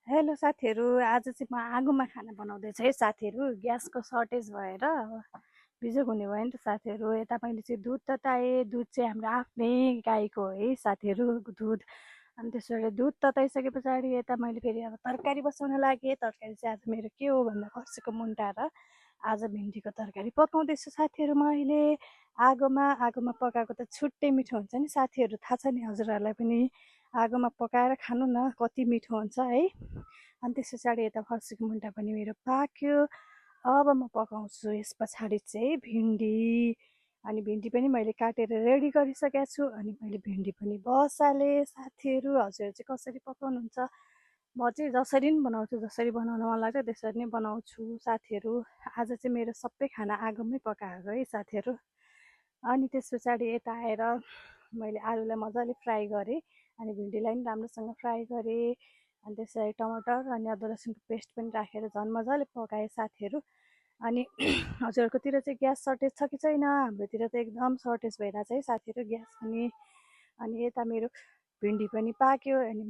Hello साथीहरू, आज चाहिँ म आगोमा खाना बनाउँदैछु है साथीहरू। ग्यासको सर्टेज भएर बिजोग हुने भयो नि त साथीहरू। यता मैले चाहिँ दुध तताएँ। दुध चाहिँ हाम्रो आफ्नै गाईको हो है साथीहरू, दुध। अनि त्यसरी दुध तताइसके पछाडि यता मैले फेरि अब तरकारी बसाउन लागेँ। तरकारी चाहिँ आज मेरो के हो भन्दा खसीको मुन्टा र आज भिन्डीको तरकारी पकाउँदैछु साथीहरू म अहिले आगोमा। आगोमा पकाएको त छुट्टै मिठो हुन्छ नि साथीहरू, थाहा छ नि हजुरहरूलाई पनि। आगोमा पकाएर खानु न कति मिठो हुन्छ है। अनि त्यस पछाडि यता फर्सीको मुन्टा पनि मेरो पाक्यो। अब म पकाउँछु यस पछाडि चाहिँ भिन्डी। अनि भिन्डी पनि मैले काटेर रेडी गरिसकेको छु। अनि मैले भिन्डी पनि बसालेँ साथीहरू। हजुर चाहिँ कसरी पकाउनुहुन्छ? म चाहिँ जसरी पनि बनाउँछु, जसरी बनाउन मन लाग्छ त्यसरी नै बनाउँछु साथीहरू। आज चाहिँ मेरो सबै खाना आगोमै पकाएको है साथीहरू। अनि त्यस पछाडि यता आएर मैले आलुलाई मजाले फ्राई गरेँ। अनि भिन्डीलाई पनि राम्रोसँग फ्राई गरेँ। अनि त्यसरी टमाटर अनि अदुवा लसुनको पेस्ट पनि राखेर झन् मजाले पकाएँ साथीहरू। अनि हजुरहरूकोतिर चाहिँ ग्यास सर्टेज छ कि छैन? हाम्रोतिर त एकदम सर्टेज भइरहेछ है साथीहरू ग्यास पनि। अनि यता मेरो भिन्डी पनि पाक्यो। अनि